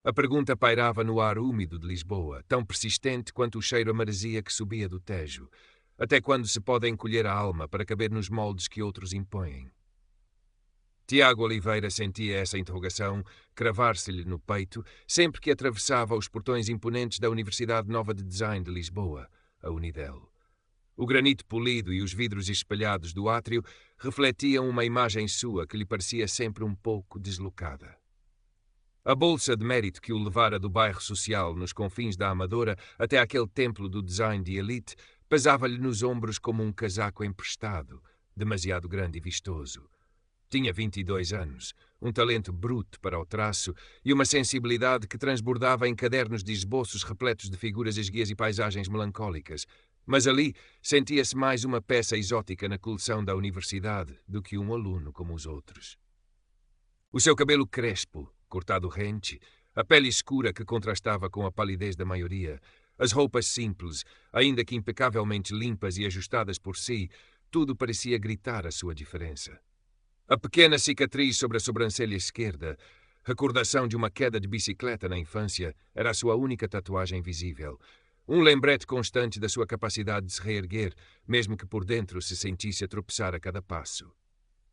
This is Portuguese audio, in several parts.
A pergunta pairava no ar úmido de Lisboa, tão persistente quanto o cheiro a maresia que subia do Tejo. Até quando se pode encolher a alma para caber nos moldes que outros impõem? Tiago Oliveira sentia essa interrogação cravar-se-lhe no peito sempre que atravessava os portões imponentes da Universidade Nova de Design de Lisboa, a Unidel. O granito polido e os vidros espelhados do átrio refletiam uma imagem sua que lhe parecia sempre um pouco deslocada. A bolsa de mérito que o levara do bairro social nos confins da Amadora até aquele templo do design de elite pesava-lhe nos ombros como um casaco emprestado, demasiado grande e vistoso. Tinha 22 anos, um talento bruto para o traço e uma sensibilidade que transbordava em cadernos de esboços repletos de figuras esguias e paisagens melancólicas. Mas ali sentia-se mais uma peça exótica na coleção da universidade do que um aluno como os outros. O seu cabelo crespo, cortado rente, a pele escura que contrastava com a palidez da maioria, as roupas simples, ainda que impecavelmente limpas e ajustadas por si, tudo parecia gritar a sua diferença. A pequena cicatriz sobre a sobrancelha esquerda, recordação de uma queda de bicicleta na infância, era a sua única tatuagem visível. Um lembrete constante da sua capacidade de se reerguer, mesmo que por dentro se sentisse a tropeçar a cada passo.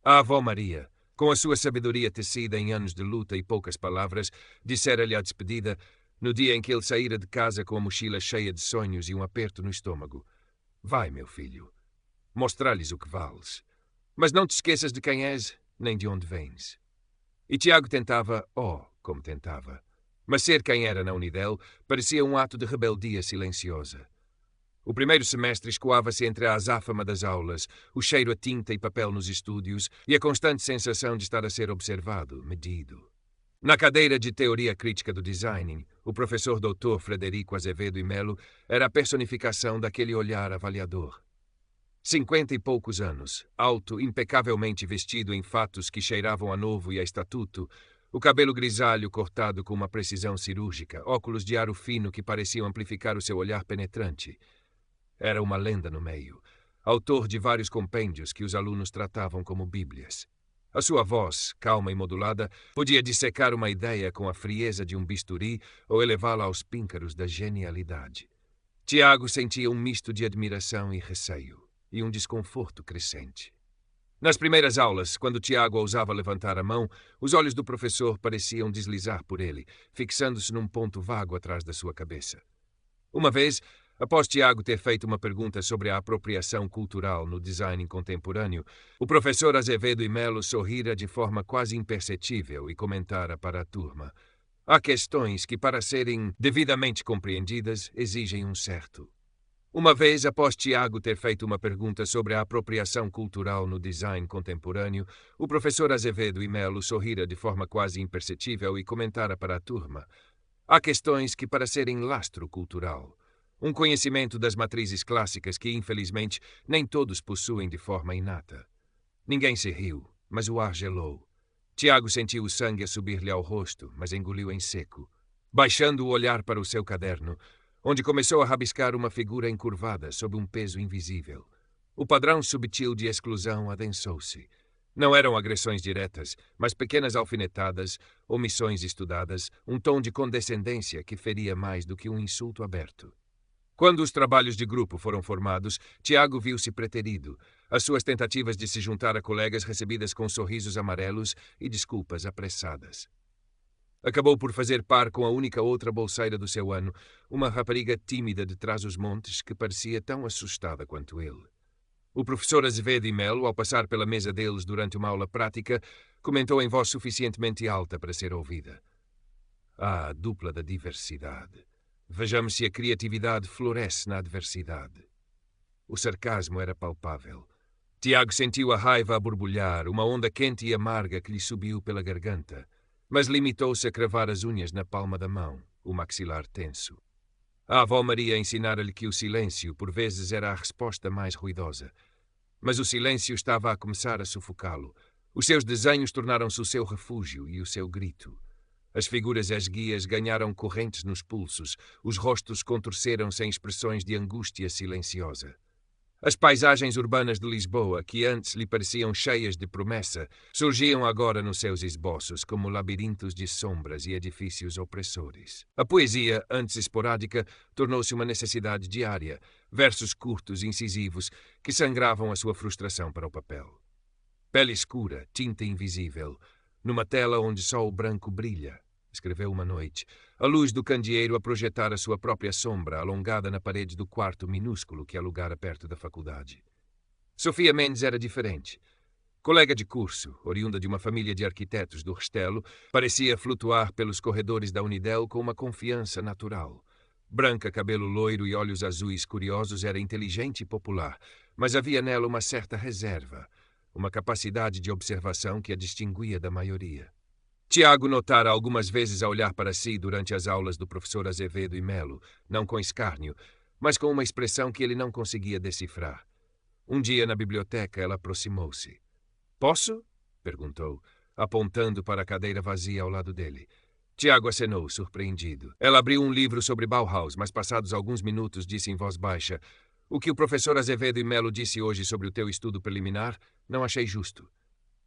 A avó Maria, com a sua sabedoria tecida em anos de luta e poucas palavras, dissera-lhe à despedida, no dia em que ele saíra de casa com a mochila cheia de sonhos e um aperto no estômago: "Vai, meu filho, mostrar-lhes o que vales. Mas não te esqueças de quem és, nem de onde vens." E Tiago tentava, como tentava. Mas ser quem era na Unidel parecia um ato de rebeldia silenciosa. O primeiro semestre escoava-se entre a azáfama das aulas, o cheiro a tinta e papel nos estúdios e a constante sensação de estar a ser observado, medido. Na cadeira de Teoria Crítica do Design, o professor Dr. Frederico Azevedo e Melo era a personificação daquele olhar avaliador. 50 e poucos anos, alto, impecavelmente vestido em fatos que cheiravam a novo e a estatuto, o cabelo grisalho cortado com uma precisão cirúrgica, óculos de aro fino que pareciam amplificar o seu olhar penetrante. Era uma lenda no meio, autor de vários compêndios que os alunos tratavam como bíblias. A sua voz, calma e modulada, podia dissecar uma ideia com a frieza de um bisturi ou elevá-la aos píncaros da genialidade. Tiago sentia um misto de admiração e receio, e um desconforto crescente. Nas primeiras aulas, quando Tiago ousava levantar a mão, os olhos do professor pareciam deslizar por ele, fixando-se num ponto vago atrás da sua cabeça. Uma vez, após Tiago ter feito uma pergunta sobre a apropriação cultural no design contemporâneo, o professor Azevedo e Melo sorrira de forma quase imperceptível e comentara para a turma: "Há questões que, para serem devidamente compreendidas, exigem um certo." Uma vez, após Tiago ter feito uma pergunta sobre a apropriação cultural no design contemporâneo, o professor Azevedo e Melo sorrira de forma quase imperceptível e comentara para a turma: "Há questões que, para serem lastro cultural, um conhecimento das matrizes clássicas que, infelizmente, nem todos possuem de forma inata." Ninguém se riu, mas o ar gelou. Tiago sentiu o sangue a subir-lhe ao rosto, mas engoliu em seco. Baixando o olhar para o seu caderno, onde começou a rabiscar uma figura encurvada sob um peso invisível. O padrão subtil de exclusão adensou-se. Não eram agressões diretas, mas pequenas alfinetadas, omissões estudadas, um tom de condescendência que feria mais do que um insulto aberto. Quando os trabalhos de grupo foram formados, Tiago viu-se preterido, as suas tentativas de se juntar a colegas recebidas com sorrisos amarelos e desculpas apressadas. Acabou por fazer par com a única outra bolseira do seu ano, uma rapariga tímida de trás-os-montes que parecia tão assustada quanto ele. O professor Azevedo e Melo, ao passar pela mesa deles durante uma aula prática, comentou em voz suficientemente alta para ser ouvida: "Ah, a dupla da diversidade. Vejamos se a criatividade floresce na adversidade." O sarcasmo era palpável. Tiago sentiu a raiva a borbulhar, uma onda quente e amarga que lhe subiu pela garganta, mas limitou-se a cravar as unhas na palma da mão, o maxilar tenso. A avó Maria ensinara-lhe que o silêncio, por vezes, era a resposta mais ruidosa. Mas o silêncio estava a começar a sufocá-lo. Os seus desenhos tornaram-se o seu refúgio e o seu grito. As figuras esguias ganharam correntes nos pulsos, os rostos contorceram-se em expressões de angústia silenciosa. As paisagens urbanas de Lisboa, que antes lhe pareciam cheias de promessa, surgiam agora nos seus esboços como labirintos de sombras e edifícios opressores. A poesia, antes esporádica, tornou-se uma necessidade diária, versos curtos e incisivos que sangravam a sua frustração para o papel. Pele escura, tinta invisível, numa tela onde só o branco brilha, escreveu uma noite, a luz do candeeiro a projetar a sua própria sombra alongada na parede do quarto minúsculo que alugara perto da faculdade. Sofia Mendes era diferente. Colega de curso, oriunda de uma família de arquitetos do Restelo, parecia flutuar pelos corredores da Unidel com uma confiança natural. Branca, cabelo loiro e olhos azuis curiosos, era inteligente e popular, mas havia nela uma certa reserva, uma capacidade de observação que a distinguia da maioria. Tiago notara algumas vezes a olhar para si durante as aulas do professor Azevedo e Melo, não com escárnio, mas com uma expressão que ele não conseguia decifrar. Um dia, na biblioteca, ela aproximou-se. "Posso?" perguntou, apontando para a cadeira vazia ao lado dele. Tiago acenou, surpreendido. Ela abriu um livro sobre Bauhaus, mas passados alguns minutos disse em voz baixa: "O que o professor Azevedo e Melo disse hoje sobre o teu estudo preliminar, não achei justo."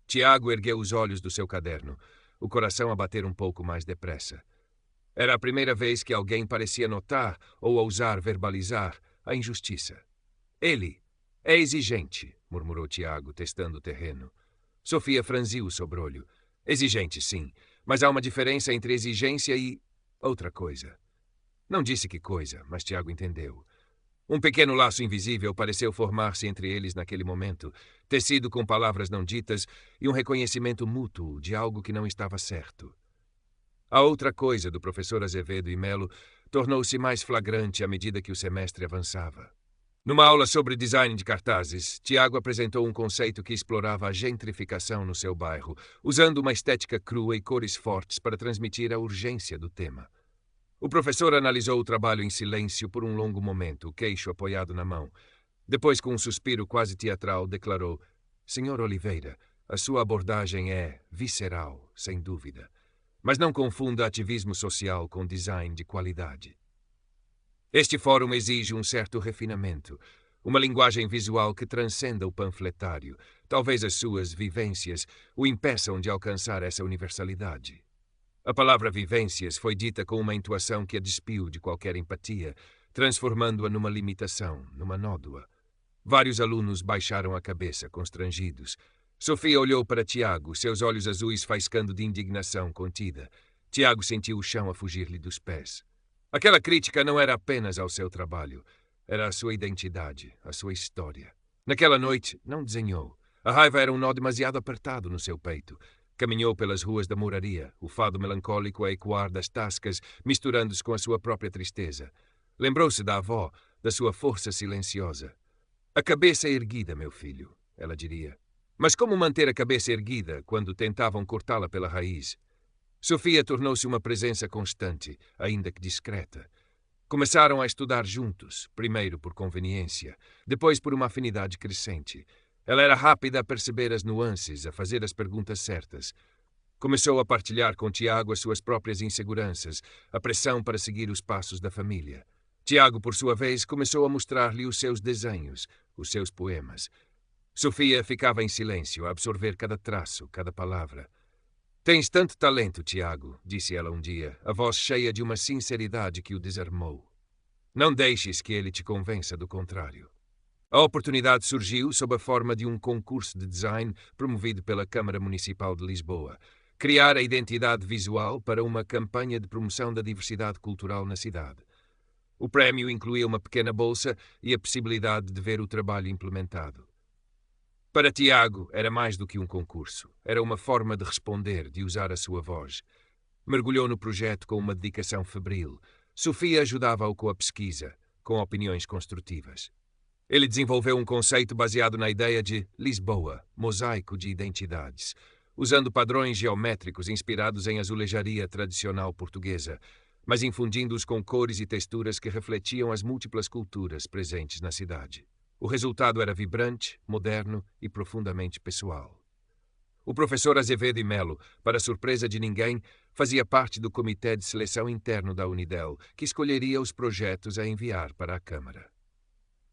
Tiago ergueu os olhos do seu caderno, o coração a bater um pouco mais depressa. Era a primeira vez que alguém parecia notar ou ousar verbalizar a injustiça. "Ele é exigente", murmurou Tiago, testando o terreno. Sofia franziu o sobrolho. "Exigente, sim, mas há uma diferença entre exigência e outra coisa." Não disse que coisa, mas Tiago entendeu. Um pequeno laço invisível pareceu formar-se entre eles naquele momento, tecido com palavras não ditas e um reconhecimento mútuo de algo que não estava certo. A outra coisa do professor Azevedo e Melo tornou-se mais flagrante à medida que o semestre avançava. Numa aula sobre design de cartazes, Tiago apresentou um conceito que explorava a gentrificação no seu bairro, usando uma estética crua e cores fortes para transmitir a urgência do tema. O professor analisou o trabalho em silêncio por um longo momento, o queixo apoiado na mão. Depois, com um suspiro quase teatral, declarou: "Senhor Oliveira, a sua abordagem é visceral, sem dúvida. Mas não confunda ativismo social com design de qualidade. Este fórum exige um certo refinamento, uma linguagem visual que transcenda o panfletário. Talvez as suas vivências o impeçam de alcançar essa universalidade." A palavra vivências foi dita com uma entoação que a despiu de qualquer empatia, transformando-a numa limitação, numa nódoa. Vários alunos baixaram a cabeça, constrangidos. Sofia olhou para Tiago, seus olhos azuis faiscando de indignação contida. Tiago sentiu o chão a fugir-lhe dos pés. Aquela crítica não era apenas ao seu trabalho. Era a sua identidade, a sua história. Naquela noite, não desenhou. A raiva era um nó demasiado apertado no seu peito. Caminhou pelas ruas da moraria, o fado melancólico a ecoar das tascas, misturando-se com a sua própria tristeza. Lembrou-se da avó, da sua força silenciosa. "A cabeça erguida, meu filho", ela diria. Mas como manter a cabeça erguida quando tentavam cortá-la pela raiz? Sofia tornou-se uma presença constante, ainda que discreta. Começaram a estudar juntos, primeiro por conveniência, depois por uma afinidade crescente. Ela era rápida a perceber as nuances, a fazer as perguntas certas. Começou a partilhar com Tiago as suas próprias inseguranças, a pressão para seguir os passos da família. Tiago, por sua vez, começou a mostrar-lhe os seus desenhos, os seus poemas. Sofia ficava em silêncio, a absorver cada traço, cada palavra. "Tens tanto talento, Tiago", disse ela um dia, a voz cheia de uma sinceridade que o desarmou. "Não deixes que ele te convença do contrário." A oportunidade surgiu sob a forma de um concurso de design promovido pela Câmara Municipal de Lisboa. Criar a identidade visual para uma campanha de promoção da diversidade cultural na cidade. O prémio incluía uma pequena bolsa e a possibilidade de ver o trabalho implementado. Para Tiago, era mais do que um concurso. Era uma forma de responder, de usar a sua voz. Mergulhou no projeto com uma dedicação febril. Sofia ajudava-o com a pesquisa, com opiniões construtivas. Ele desenvolveu um conceito baseado na ideia de Lisboa, mosaico de identidades, usando padrões geométricos inspirados em azulejaria tradicional portuguesa, mas infundindo-os com cores e texturas que refletiam as múltiplas culturas presentes na cidade. O resultado era vibrante, moderno e profundamente pessoal. O professor Azevedo e Melo, para surpresa de ninguém, fazia parte do comitê de seleção interno da Unidel, que escolheria os projetos a enviar para a Câmara.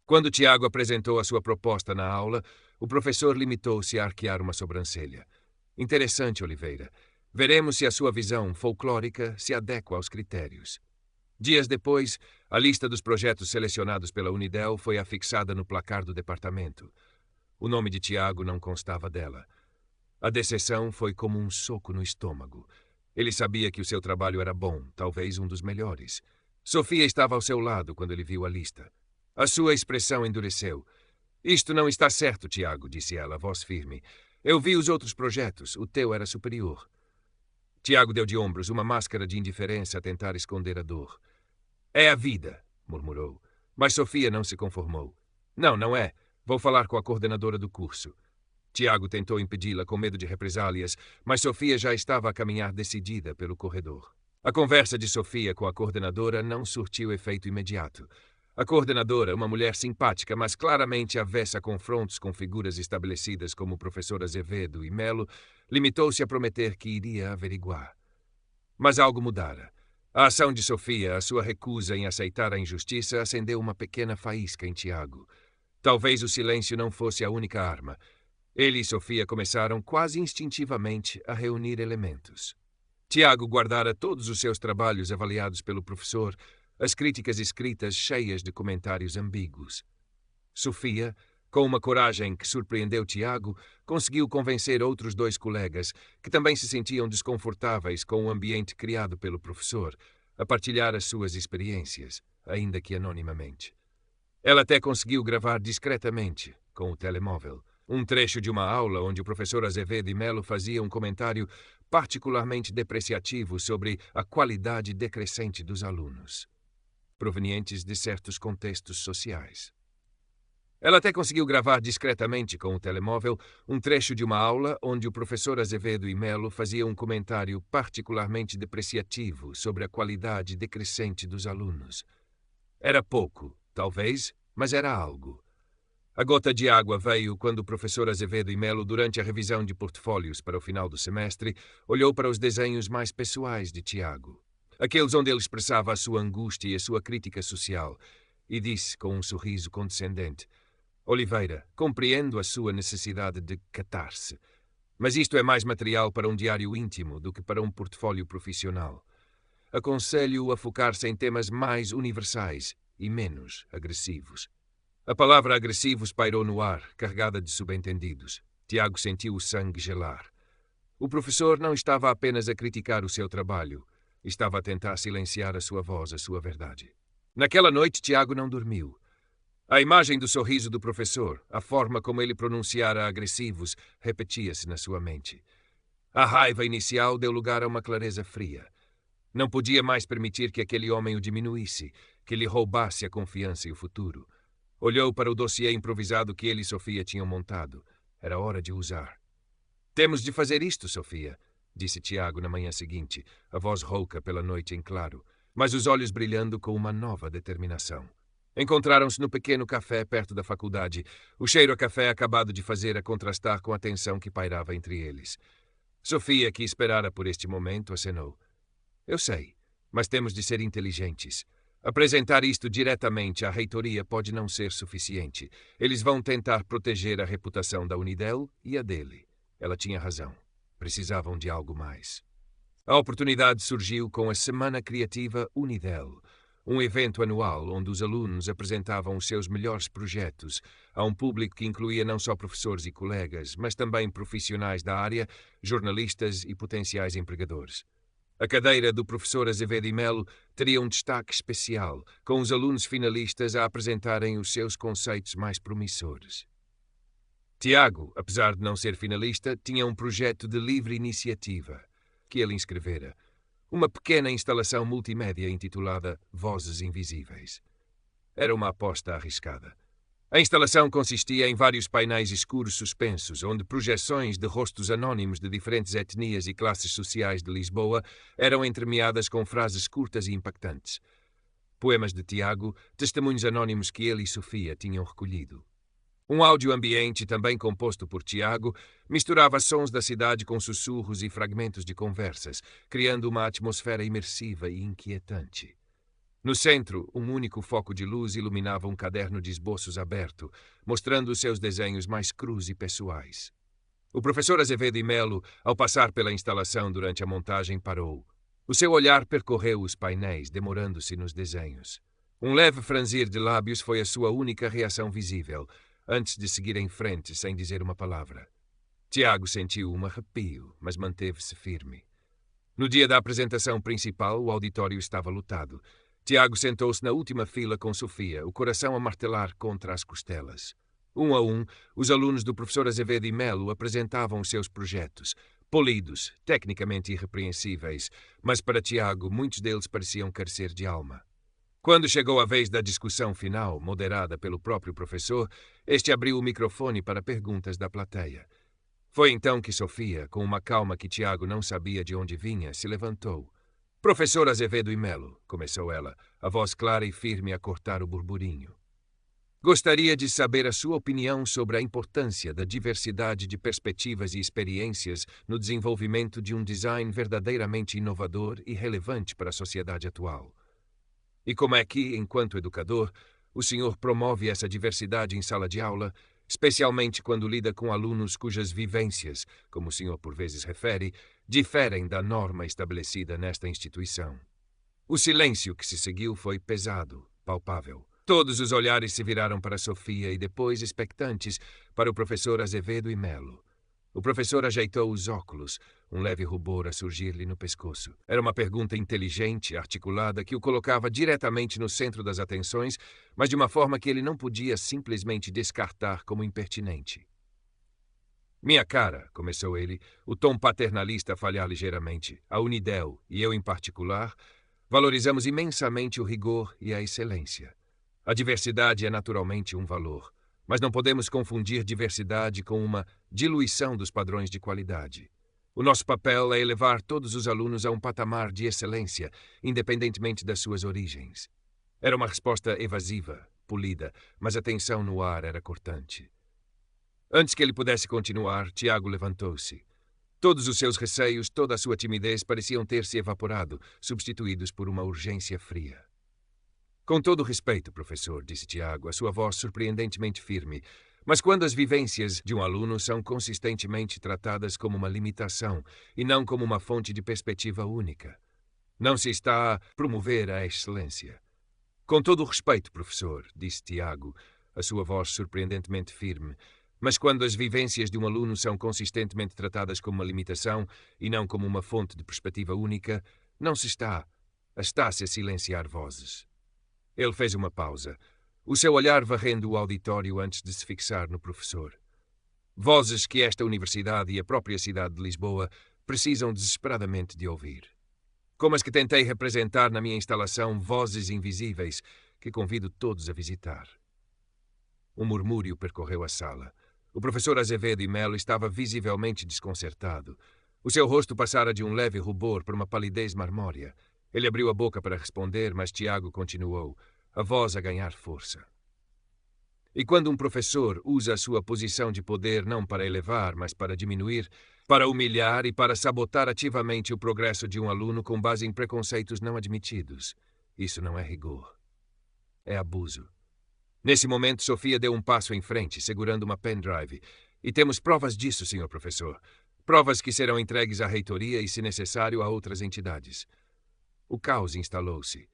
Quando Tiago apresentou a sua proposta na aula, o professor limitou-se a arquear uma sobrancelha. Interessante, Oliveira. Veremos se a sua visão folclórica se adequa aos critérios. Dias depois, a lista dos projetos selecionados pela Unidel foi afixada no placar do departamento. O nome de Tiago não constava dela. A decepção foi como um soco no estômago. Ele sabia que o seu trabalho era bom, talvez um dos melhores. Sofia estava ao seu lado quando ele viu a lista. A sua expressão endureceu. Isto não está certo, Tiago, disse ela, voz firme. Eu vi os outros projetos, o teu era superior. Tiago deu de ombros, uma máscara de indiferença a tentar esconder a dor. É a vida, murmurou. Mas Sofia não se conformou. Não, não é. Vou falar com a coordenadora do curso. Tiago tentou impedi-la com medo de represálias, mas Sofia já estava a caminhar decidida pelo corredor. A conversa de Sofia com a coordenadora não surtiu efeito imediato. A coordenadora, uma mulher simpática, mas claramente avessa a confrontos com figuras estabelecidas como o professor Azevedo e Melo, limitou-se a prometer que iria averiguar. Mas algo mudara. A ação de Sofia, a sua recusa em aceitar a injustiça, acendeu uma pequena faísca em Tiago. Talvez o silêncio não fosse a única arma. Ele e Sofia começaram quase instintivamente a reunir elementos. Tiago guardara todos os seus trabalhos avaliados pelo professor, as críticas escritas cheias de comentários ambíguos. Sofia, com uma coragem que surpreendeu Tiago, conseguiu convencer outros 2 colegas, que também se sentiam desconfortáveis com o ambiente criado pelo professor, a partilhar as suas experiências, ainda que anonimamente. Ela até conseguiu gravar discretamente, com o telemóvel, um trecho de uma aula onde o professor Azevedo e Melo fazia um comentário particularmente depreciativo sobre a qualidade decrescente dos alunos, provenientes de certos contextos sociais. Ela até conseguiu gravar discretamente com o telemóvel um trecho de uma aula onde o professor Azevedo e Melo fazia um comentário particularmente depreciativo sobre a qualidade decrescente dos alunos. Era pouco, talvez, mas era algo. A gota de água veio quando o professor Azevedo e Melo, durante a revisão de portfólios para o final do semestre, olhou para os desenhos mais pessoais de Tiago, aqueles onde ele expressava a sua angústia e a sua crítica social, e disse com um sorriso condescendente: Oliveira, compreendo a sua necessidade de catar-se, mas isto é mais material para um diário íntimo do que para um portfólio profissional. Aconselho-o a focar-se em temas mais universais e menos agressivos. A palavra agressivos pairou no ar, carregada de subentendidos. Tiago sentiu o sangue gelar. O professor não estava apenas a criticar o seu trabalho, estava a tentar silenciar a sua voz, a sua verdade. Naquela noite, Tiago não dormiu. A imagem do sorriso do professor, a forma como ele pronunciara agressivos, repetia-se na sua mente. A raiva inicial deu lugar a uma clareza fria. Não podia mais permitir que aquele homem o diminuísse, que lhe roubasse a confiança e o futuro. Olhou para o dossiê improvisado que ele e Sofia tinham montado. Era hora de usar. Temos de fazer isto, Sofia, disse Tiago na manhã seguinte, a voz rouca pela noite em claro, mas os olhos brilhando com uma nova determinação. Encontraram-se no pequeno café perto da faculdade, o cheiro a café acabado de fazer a contrastar com a tensão que pairava entre eles. Sofia, que esperara por este momento, acenou. Eu sei, mas temos de ser inteligentes. Apresentar isto diretamente à reitoria pode não ser suficiente. Eles vão tentar proteger a reputação da Unidel e a dele. Ela tinha razão. Precisavam de algo mais. A oportunidade surgiu com a Semana Criativa Unidel, um evento anual onde os alunos apresentavam os seus melhores projetos a um público que incluía não só professores e colegas, mas também profissionais da área, jornalistas e potenciais empregadores. A cadeira do professor Azevedo e Melo teria um destaque especial, com os alunos finalistas a apresentarem os seus conceitos mais promissores. Tiago, apesar de não ser finalista, tinha um projeto de livre iniciativa, que ele inscrevera. Uma pequena instalação multimédia intitulada Vozes Invisíveis. Era uma aposta arriscada. A instalação consistia em vários painéis escuros suspensos, onde projeções de rostos anónimos de diferentes etnias e classes sociais de Lisboa eram entremeadas com frases curtas e impactantes. Poemas de Tiago, testemunhos anónimos que ele e Sofia tinham recolhido. Um áudio ambiente, também composto por Tiago, misturava sons da cidade com sussurros e fragmentos de conversas, criando uma atmosfera imersiva e inquietante. No centro, um único foco de luz iluminava um caderno de esboços aberto, mostrando os seus desenhos mais crus e pessoais. O professor Azevedo e Melo, ao passar pela instalação durante a montagem, parou. O seu olhar percorreu os painéis, demorando-se nos desenhos. Um leve franzir de lábios foi a sua única reação visível, antes de seguir em frente sem dizer uma palavra. Tiago sentiu um arrepio, mas manteve-se firme. No dia da apresentação principal, o auditório estava lotado. Tiago sentou-se na última fila com Sofia, o coração a martelar contra as costelas. Um a um, os alunos do professor Azevedo e Melo apresentavam os seus projetos, polidos, tecnicamente irrepreensíveis, mas para Tiago muitos deles pareciam carecer de alma. Quando chegou a vez da discussão final, moderada pelo próprio professor, este abriu o microfone para perguntas da plateia. Foi então que Sofia, com uma calma que Tiago não sabia de onde vinha, se levantou. Professor Azevedo e Melo, começou ela, a voz clara e firme a cortar o burburinho. Gostaria de saber a sua opinião sobre a importância da diversidade de perspectivas e experiências no desenvolvimento de um design verdadeiramente inovador e relevante para a sociedade atual. E como é que, enquanto educador, o senhor promove essa diversidade em sala de aula, especialmente quando lida com alunos cujas vivências, como o senhor por vezes refere, diferem da norma estabelecida nesta instituição? O silêncio que se seguiu foi pesado, palpável. Todos os olhares se viraram para Sofia e depois, expectantes, para o professor Azevedo e Melo. O professor ajeitou os óculos, um leve rubor a surgir-lhe no pescoço. Era uma pergunta inteligente, articulada, que o colocava diretamente no centro das atenções, mas de uma forma que ele não podia simplesmente descartar como impertinente. Minha cara, começou ele, o tom paternalista a falhar ligeiramente, a Unidel, e eu em particular, valorizamos imensamente o rigor e a excelência. A diversidade é naturalmente um valor, mas não podemos confundir diversidade com uma diluição dos padrões de qualidade. O nosso papel é elevar todos os alunos a um patamar de excelência, independentemente das suas origens. Era uma resposta evasiva, polida, mas a tensão no ar era cortante. Antes que ele pudesse continuar, Tiago levantou-se. Todos os seus receios, toda a sua timidez pareciam ter se evaporado, substituídos por uma urgência fria. Com todo o respeito, professor, disse Tiago, a sua voz surpreendentemente firme, mas quando as vivências de um aluno são consistentemente tratadas como uma limitação e não como uma fonte de perspectiva única, não se está a promover a excelência. Com todo o respeito, professor, disse Tiago, a sua voz surpreendentemente firme, mas quando as vivências de um aluno são consistentemente tratadas como uma limitação e não como uma fonte de perspectiva única, não se está-se a silenciar vozes. Ele fez uma pausa, o seu olhar varrendo o auditório antes de se fixar no professor. Vozes que esta universidade e a própria cidade de Lisboa precisam desesperadamente de ouvir. Como as que tentei representar na minha instalação Vozes Invisíveis, que convido todos a visitar. Um murmúrio percorreu a sala. O professor Azevedo e Melo estava visivelmente desconcertado. O seu rosto passara de um leve rubor para uma palidez marmórea. Ele abriu a boca para responder, mas Tiago continuou, a voz a ganhar força. E quando um professor usa a sua posição de poder não para elevar, mas para diminuir, para humilhar e para sabotar ativamente o progresso de um aluno com base em preconceitos não admitidos, isso não é rigor. É abuso. Nesse momento, Sofia deu um passo em frente, segurando uma pendrive. E temos provas disso, senhor professor. Provas que serão entregues à reitoria e, se necessário, a outras entidades. O caos instalou-se.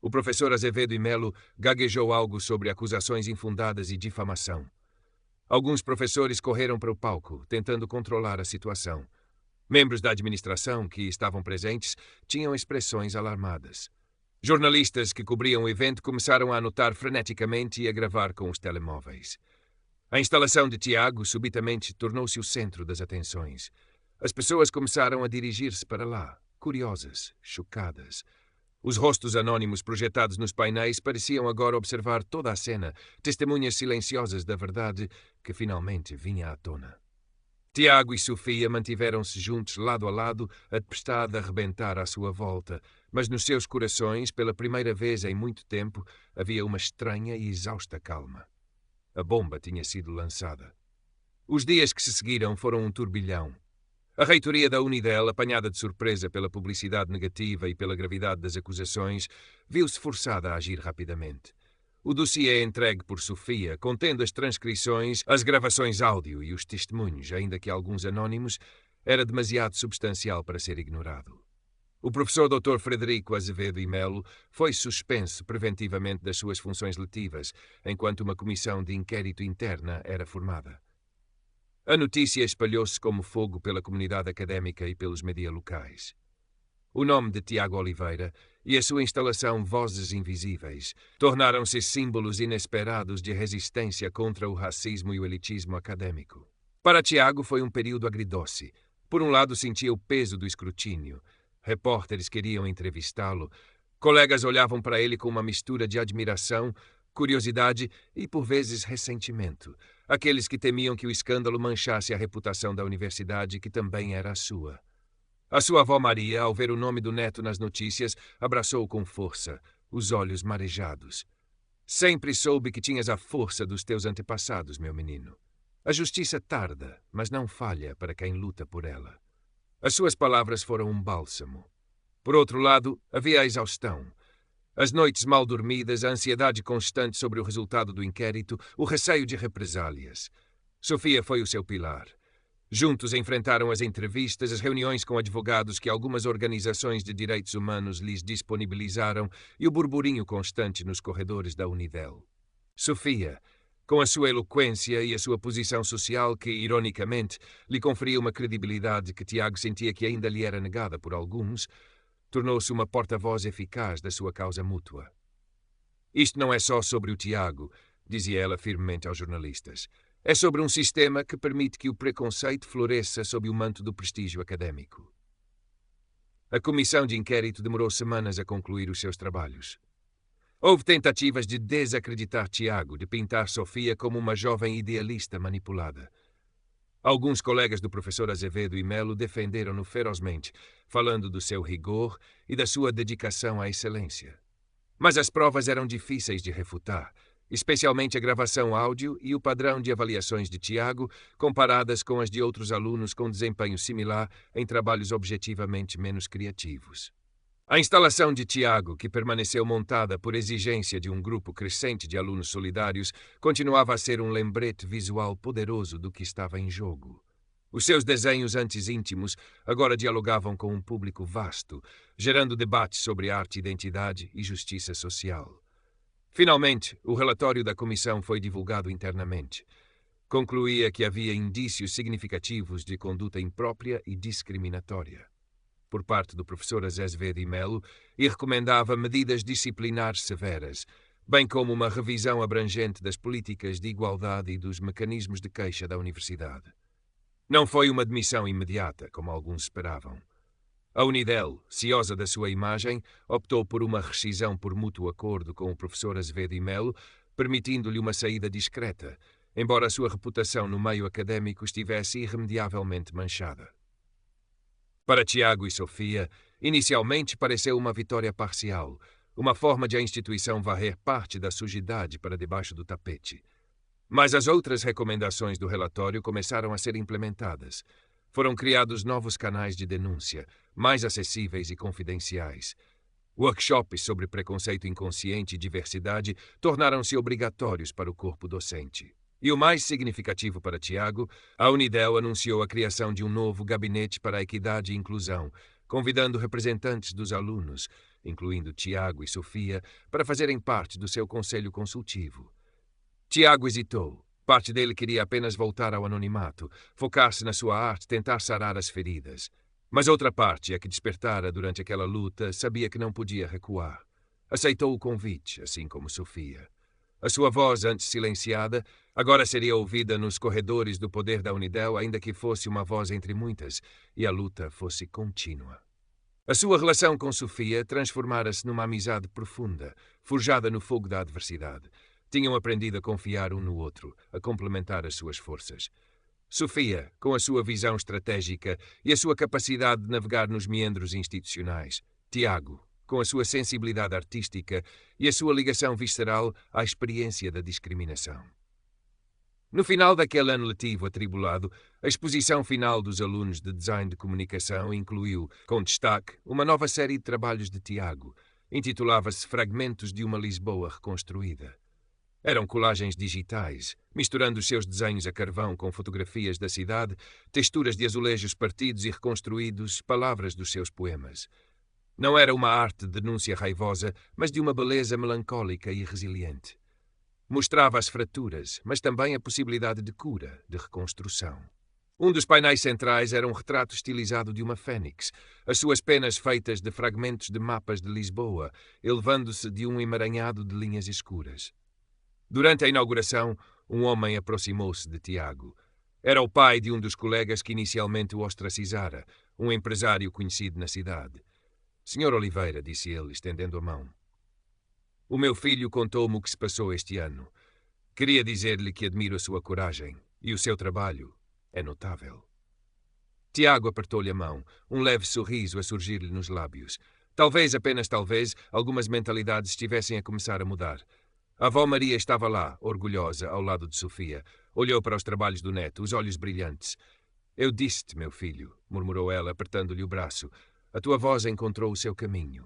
O professor Azevedo e Melo gaguejou algo sobre acusações infundadas e difamação. Alguns professores correram para o palco, tentando controlar a situação. Membros da administração que estavam presentes tinham expressões alarmadas. Jornalistas que cobriam o evento começaram a anotar freneticamente e a gravar com os telemóveis. A instalação de Tiago subitamente tornou-se o centro das atenções. As pessoas começaram a dirigir-se para lá, curiosas, chocadas. Os rostos anônimos projetados nos painéis pareciam agora observar toda a cena, testemunhas silenciosas da verdade que finalmente vinha à tona. Tiago e Sofia mantiveram-se juntos lado a lado, a tempestade a rebentar à sua volta, mas nos seus corações, pela primeira vez em muito tempo, havia uma estranha e exausta calma. A bomba tinha sido lançada. Os dias que se seguiram foram um turbilhão. A reitoria da Unidel, apanhada de surpresa pela publicidade negativa e pela gravidade das acusações, viu-se forçada a agir rapidamente. O dossiê entregue por Sofia, contendo as transcrições, as gravações áudio e os testemunhos, ainda que alguns anónimos, era demasiado substancial para ser ignorado. O professor Dr. Frederico Azevedo e Melo foi suspenso preventivamente das suas funções letivas, enquanto uma comissão de inquérito interna era formada. A notícia espalhou-se como fogo pela comunidade académica e pelos media locais. O nome de Tiago Oliveira e a sua instalação Vozes Invisíveis tornaram-se símbolos inesperados de resistência contra o racismo e o elitismo académico. Para Tiago foi um período agridoce. Por um lado, sentia o peso do escrutínio. Repórteres queriam entrevistá-lo. Colegas olhavam para ele com uma mistura de admiração, curiosidade e, por vezes, ressentimento. Aqueles que temiam que o escândalo manchasse a reputação da universidade, que também era a sua. A sua avó Maria, ao ver o nome do neto nas notícias, abraçou-o com força, os olhos marejados. Sempre soube que tinhas a força dos teus antepassados, meu menino. A justiça tarda, mas não falha para quem luta por ela. As suas palavras foram um bálsamo. Por outro lado, havia a exaustão. As noites mal dormidas, a ansiedade constante sobre o resultado do inquérito, o receio de represálias. Sofia foi o seu pilar. Juntos enfrentaram as entrevistas, as reuniões com advogados que algumas organizações de direitos humanos lhes disponibilizaram e o burburinho constante nos corredores da Unidel. Sofia, com a sua eloquência e a sua posição social que, ironicamente, lhe conferia uma credibilidade que Tiago sentia que ainda lhe era negada por alguns, tornou-se uma porta-voz eficaz da sua causa mútua. Isto não é só sobre o Tiago, dizia ela firmemente aos jornalistas. É sobre um sistema que permite que o preconceito floresça sob o manto do prestígio académico. A comissão de inquérito demorou semanas a concluir os seus trabalhos. Houve tentativas de desacreditar Tiago, de pintar Sofia como uma jovem idealista manipulada. Alguns colegas do professor Azevedo e Melo defenderam-no ferozmente, falando do seu rigor e da sua dedicação à excelência. Mas as provas eram difíceis de refutar, especialmente a gravação áudio e o padrão de avaliações de Tiago, comparadas com as de outros alunos com desempenho similar em trabalhos objetivamente menos criativos. A instalação de Tiago, que permaneceu montada por exigência de um grupo crescente de alunos solidários, continuava a ser um lembrete visual poderoso do que estava em jogo. Os seus desenhos antes íntimos agora dialogavam com um público vasto, gerando debates sobre arte, identidade e justiça social. Finalmente, o relatório da comissão foi divulgado internamente. Concluía que havia indícios significativos de conduta imprópria e discriminatória por parte do professor Azevedo e Melo e recomendava medidas disciplinares severas, bem como uma revisão abrangente das políticas de igualdade e dos mecanismos de queixa da universidade. Não foi uma demissão imediata, como alguns esperavam. A Unidel, ciosa da sua imagem, optou por uma rescisão por mútuo acordo com o professor Azevedo e Melo, permitindo-lhe uma saída discreta, embora a sua reputação no meio académico estivesse irremediavelmente manchada. Para Tiago e Sofia, inicialmente pareceu uma vitória parcial, uma forma de a instituição varrer parte da sujidade para debaixo do tapete. Mas as outras recomendações do relatório começaram a ser implementadas. Foram criados novos canais de denúncia, mais acessíveis e confidenciais. Workshops sobre preconceito inconsciente e diversidade tornaram-se obrigatórios para o corpo docente. E o mais significativo para Tiago, a Unidel anunciou a criação de um novo gabinete para a equidade e inclusão, convidando representantes dos alunos, incluindo Tiago e Sofia, para fazerem parte do seu conselho consultivo. Tiago hesitou. Parte dele queria apenas voltar ao anonimato, focar-se na sua arte, tentar sarar as feridas. Mas outra parte, a que despertara durante aquela luta, sabia que não podia recuar. Aceitou o convite, assim como Sofia. A sua voz, antes silenciada, agora seria ouvida nos corredores do poder da Unidel, ainda que fosse uma voz entre muitas, e a luta fosse contínua. A sua relação com Sofia transformara-se numa amizade profunda, forjada no fogo da adversidade. Tinham aprendido a confiar um no outro, a complementar as suas forças. Sofia, com a sua visão estratégica e a sua capacidade de navegar nos meandros institucionais. Tiago, com a sua sensibilidade artística e a sua ligação visceral à experiência da discriminação. No final daquele ano letivo atribulado, a exposição final dos alunos de Design de Comunicação incluiu, com destaque, uma nova série de trabalhos de Tiago. Intitulava-se Fragmentos de uma Lisboa Reconstruída. Eram colagens digitais, misturando os seus desenhos a carvão com fotografias da cidade, texturas de azulejos partidos e reconstruídos, palavras dos seus poemas. Não era uma arte de denúncia raivosa, mas de uma beleza melancólica e resiliente. Mostrava as fraturas, mas também a possibilidade de cura, de reconstrução. Um dos painéis centrais era um retrato estilizado de uma fênix, as suas penas feitas de fragmentos de mapas de Lisboa, elevando-se de um emaranhado de linhas escuras. Durante a inauguração, um homem aproximou-se de Tiago. Era o pai de um dos colegas que inicialmente o ostracizara, um empresário conhecido na cidade. Senhor Oliveira, disse ele, estendendo a mão. O meu filho contou-me o que se passou este ano. Queria dizer-lhe que admiro a sua coragem e o seu trabalho é notável. Tiago apertou-lhe a mão, um leve sorriso a surgir-lhe nos lábios. Talvez, apenas talvez, algumas mentalidades estivessem a começar a mudar. A avó Maria estava lá, orgulhosa, ao lado de Sofia. Olhou para os trabalhos do neto, os olhos brilhantes. Eu disse-te, meu filho, murmurou ela, apertando-lhe o braço. A tua voz encontrou o seu caminho.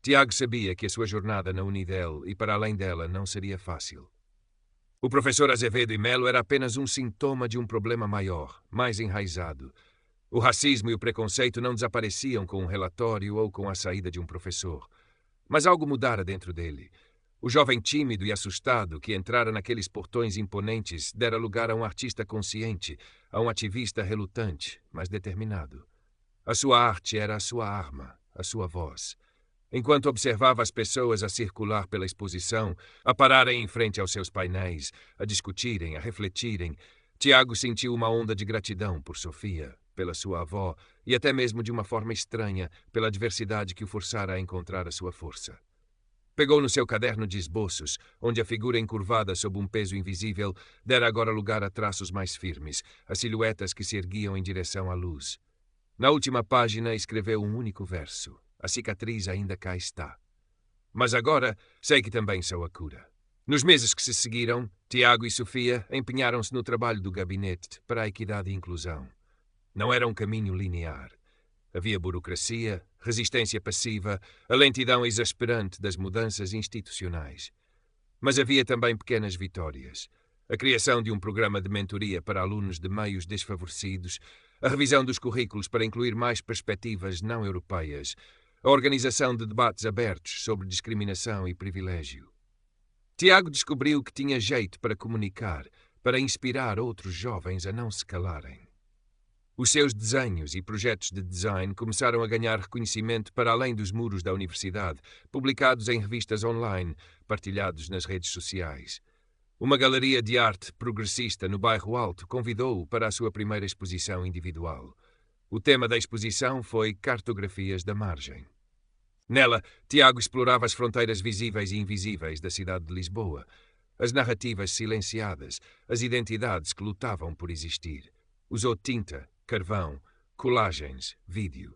Tiago sabia que a sua jornada na Unidel e para além dela não seria fácil. O professor Azevedo e Melo era apenas um sintoma de um problema maior, mais enraizado. O racismo e o preconceito não desapareciam com um relatório ou com a saída de um professor. Mas algo mudara dentro dele. O jovem tímido e assustado que entrara naqueles portões imponentes dera lugar a um artista consciente, a um ativista relutante, mas determinado. A sua arte era a sua arma, a sua voz. Enquanto observava as pessoas a circular pela exposição, a pararem em frente aos seus painéis, a discutirem, a refletirem, Tiago sentiu uma onda de gratidão por Sofia, pela sua avó e até mesmo de uma forma estranha pela adversidade que o forçara a encontrar a sua força. Pegou no seu caderno de esboços, onde a figura encurvada sob um peso invisível dera agora lugar a traços mais firmes, a silhuetas que se erguiam em direção à luz. Na última página escreveu um único verso. A cicatriz ainda cá está. Mas agora sei que também sou a cura. Nos meses que se seguiram, Tiago e Sofia empenharam-se no trabalho do gabinete para a equidade e inclusão. Não era um caminho linear. Havia burocracia, resistência passiva, a lentidão exasperante das mudanças institucionais. Mas havia também pequenas vitórias. A criação de um programa de mentoria para alunos de meios desfavorecidos, a revisão dos currículos para incluir mais perspectivas não europeias, a organização de debates abertos sobre discriminação e privilégio. Tiago descobriu que tinha jeito para comunicar, para inspirar outros jovens a não se calarem. Os seus desenhos e projetos de design começaram a ganhar reconhecimento para além dos muros da universidade, publicados em revistas online, partilhados nas redes sociais. Uma galeria de arte progressista no Bairro Alto convidou-o para a sua primeira exposição individual. O tema da exposição foi Cartografias da Margem. Nela, Tiago explorava as fronteiras visíveis e invisíveis da cidade de Lisboa, as narrativas silenciadas, as identidades que lutavam por existir. Usou tinta, carvão, colagens, vídeo.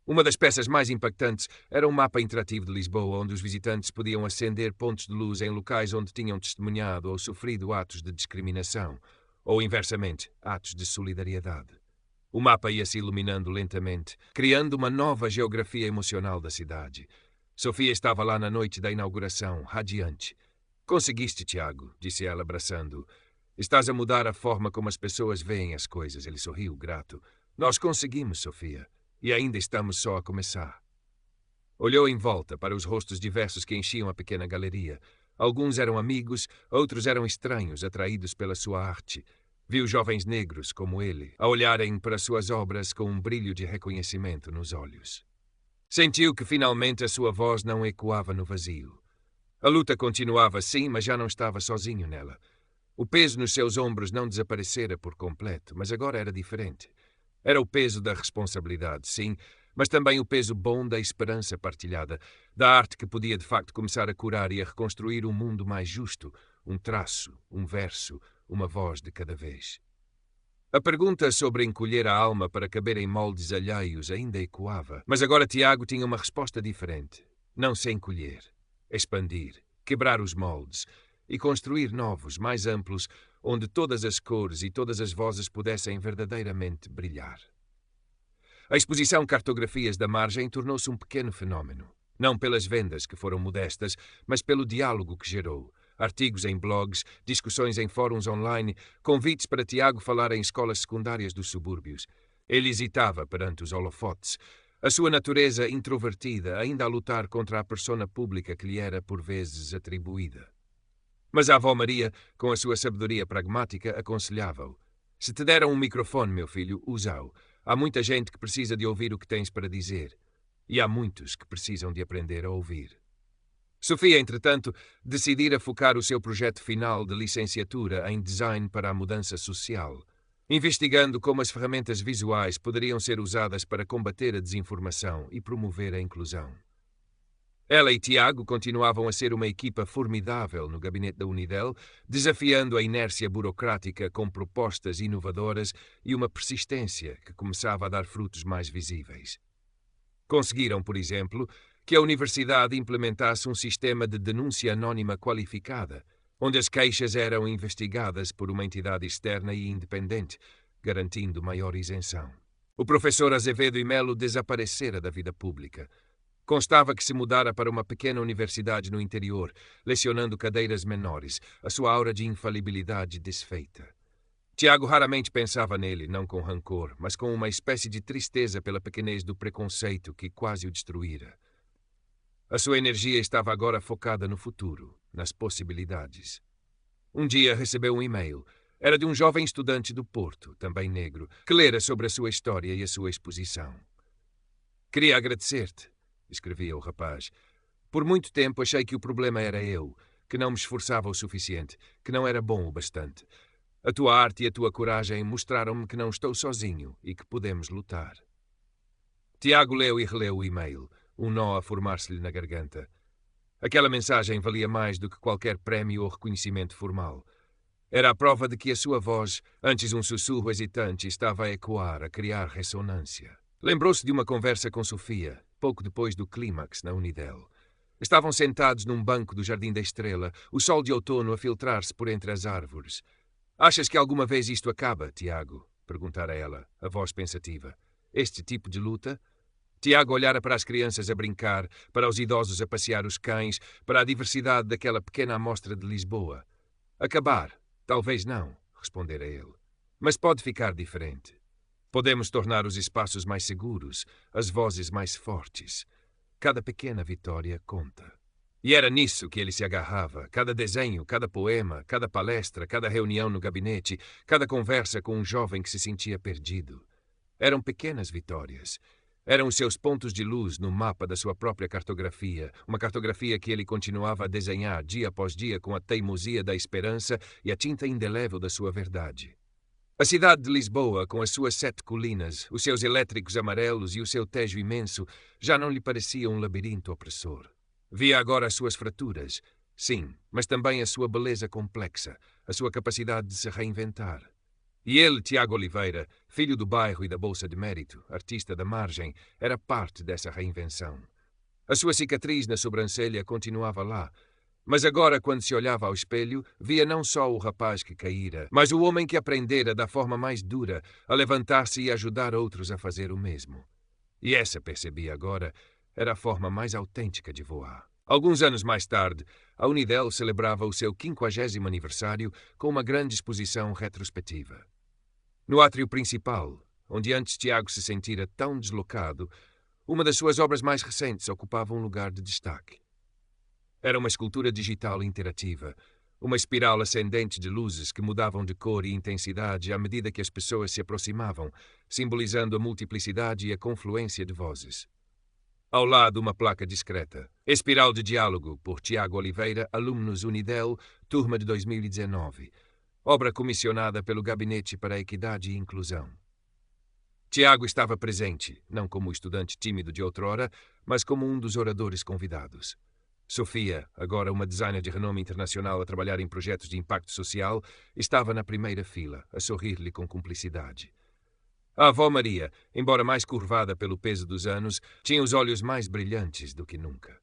Uma das peças mais impactantes era um mapa interativo de Lisboa onde os visitantes podiam acender pontos de luz em locais onde tinham testemunhado ou sofrido atos de discriminação, ou, inversamente, atos de solidariedade. O mapa ia-se iluminando lentamente, criando uma nova geografia emocional da cidade. Sofia estava lá na noite da inauguração, radiante. Conseguiste, Tiago, disse ela, abraçando-o. Estás a mudar a forma como as pessoas veem as coisas. Ele sorriu, grato. Nós conseguimos, Sofia, e ainda estamos só a começar. Olhou em volta para os rostos diversos que enchiam a pequena galeria. Alguns eram amigos, outros eram estranhos, atraídos pela sua arte. Viu jovens negros, como ele, a olharem para suas obras com um brilho de reconhecimento nos olhos. Sentiu que finalmente a sua voz não ecoava no vazio. A luta continuava sim, mas já não estava sozinho nela. O peso nos seus ombros não desaparecera por completo, mas agora era diferente. Era o peso da responsabilidade, sim, mas também o peso bom da esperança partilhada, da arte que podia de facto começar a curar e a reconstruir um mundo mais justo, um traço, um verso, uma voz de cada vez. A pergunta sobre encolher a alma para caber em moldes alheios ainda ecoava, mas agora Tiago tinha uma resposta diferente. Não se encolher, expandir, quebrar os moldes e construir novos, mais amplos, onde todas as cores e todas as vozes pudessem verdadeiramente brilhar. A exposição Cartografias da Margem tornou-se um pequeno fenómeno, não pelas vendas, que foram modestas, mas pelo diálogo que gerou. Artigos em blogs, discussões em fóruns online, convites para Tiago falar em escolas secundárias dos subúrbios. Ele hesitava perante os holofotes, a sua natureza introvertida ainda a lutar contra a persona pública que lhe era por vezes atribuída. Mas a avó Maria, com a sua sabedoria pragmática, aconselhava-o. Se te deram um microfone, meu filho, usa-o. Há muita gente que precisa de ouvir o que tens para dizer. E há muitos que precisam de aprender a ouvir. Sofia, entretanto, decidira focar o seu projeto final de licenciatura em Design para a Mudança Social, investigando como as ferramentas visuais poderiam ser usadas para combater a desinformação e promover a inclusão. Ela e Tiago continuavam a ser uma equipa formidável no gabinete da Unidel, desafiando a inércia burocrática com propostas inovadoras e uma persistência que começava a dar frutos mais visíveis. Conseguiram, por exemplo, que a universidade implementasse um sistema de denúncia anónima qualificada, onde as queixas eram investigadas por uma entidade externa e independente, garantindo maior isenção. O professor Azevedo e Melo desaparecera da vida pública. Constava que se mudara para uma pequena universidade no interior, lecionando cadeiras menores, a sua aura de infalibilidade desfeita. Tiago raramente pensava nele, não com rancor, mas com uma espécie de tristeza pela pequenez do preconceito que quase o destruíra. A sua energia estava agora focada no futuro, nas possibilidades. Um dia recebeu um e-mail. Era de um jovem estudante do Porto, também negro, que lera sobre a sua história e a sua exposição. Queria agradecer-te, escrevia o rapaz. Por muito tempo achei que o problema era eu, que não me esforçava o suficiente, que não era bom o bastante. A tua arte e a tua coragem mostraram-me que não estou sozinho e que podemos lutar. Tiago leu e releu o e-mail, um nó a formar-se-lhe na garganta. Aquela mensagem valia mais do que qualquer prémio ou reconhecimento formal. Era a prova de que a sua voz, antes um sussurro hesitante, estava a ecoar, a criar ressonância. Lembrou-se de uma conversa com Sofia, pouco depois do clímax na Unidel. Estavam sentados num banco do Jardim da Estrela, o sol de outono a filtrar-se por entre as árvores. Achas que alguma vez isto acaba, Tiago? Perguntara ela, a voz pensativa. Este tipo de luta? Tiago olhara para as crianças a brincar, para os idosos a passear os cães, para a diversidade daquela pequena amostra de Lisboa. Acabar? Talvez não, respondera ele. Mas pode ficar diferente. Podemos tornar os espaços mais seguros, as vozes mais fortes. Cada pequena vitória conta. E era nisso que ele se agarrava. Cada desenho, cada poema, cada palestra, cada reunião no gabinete, cada conversa com um jovem que se sentia perdido. Eram pequenas vitórias. Eram os seus pontos de luz no mapa da sua própria cartografia, uma cartografia que ele continuava a desenhar dia após dia com a teimosia da esperança e a tinta indelével da sua verdade. A cidade de Lisboa, com as suas 7 colinas, os seus elétricos amarelos e o seu Tejo imenso, já não lhe parecia um labirinto opressor. Via agora as suas fraturas, sim, mas também a sua beleza complexa, a sua capacidade de se reinventar. E ele, Tiago Oliveira, filho do bairro e da Bolsa de Mérito, artista da margem, era parte dessa reinvenção. A sua cicatriz na sobrancelha continuava lá, mas agora, quando se olhava ao espelho, via não só o rapaz que caíra, mas o homem que aprendera da forma mais dura a levantar-se e ajudar outros a fazer o mesmo. E essa, percebia agora, era a forma mais autêntica de voar. Alguns anos mais tarde, a Unidel celebrava o seu 50º aniversário com uma grande exposição retrospectiva. No átrio principal, onde antes Tiago se sentira tão deslocado, uma das suas obras mais recentes ocupava um lugar de destaque. Era uma escultura digital interativa, uma espiral ascendente de luzes que mudavam de cor e intensidade à medida que as pessoas se aproximavam, simbolizando a multiplicidade e a confluência de vozes. Ao lado, uma placa discreta. Espiral de Diálogo, por Tiago Oliveira, Alumnus Unidel, turma de 2019. Obra comissionada pelo Gabinete para a Equidade e Inclusão. Tiago estava presente, não como estudante tímido de outrora, mas como um dos oradores convidados. Sofia, agora uma designer de renome internacional a trabalhar em projetos de impacto social, estava na primeira fila, a sorrir-lhe com cumplicidade. A avó Maria, embora mais curvada pelo peso dos anos, tinha os olhos mais brilhantes do que nunca.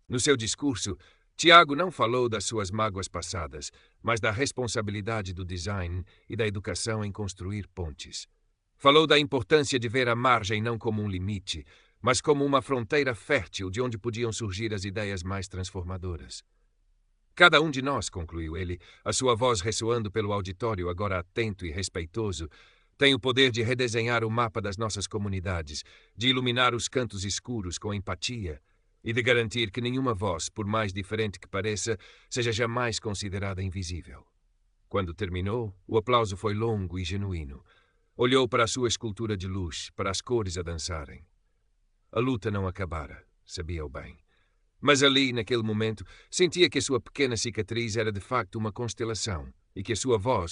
No seu discurso, Tiago não falou das suas mágoas passadas, mas da responsabilidade do design e da educação em construir pontes. Falou da importância de ver a margem não como um limite, mas como uma fronteira fértil de onde podiam surgir as ideias mais transformadoras. Cada um de nós, concluiu ele, a sua voz ressoando pelo auditório, agora atento e respeitoso, tem o poder de redesenhar o mapa das nossas comunidades, de iluminar os cantos escuros com empatia e de garantir que nenhuma voz, por mais diferente que pareça, seja jamais considerada invisível. Quando terminou, o aplauso foi longo e genuíno. Olhou para a sua escultura de luz, para as cores a dançarem. A luta não acabara, sabia-o bem. Mas ali, naquele momento, sentia que a sua pequena cicatriz era de facto uma constelação e que a sua voz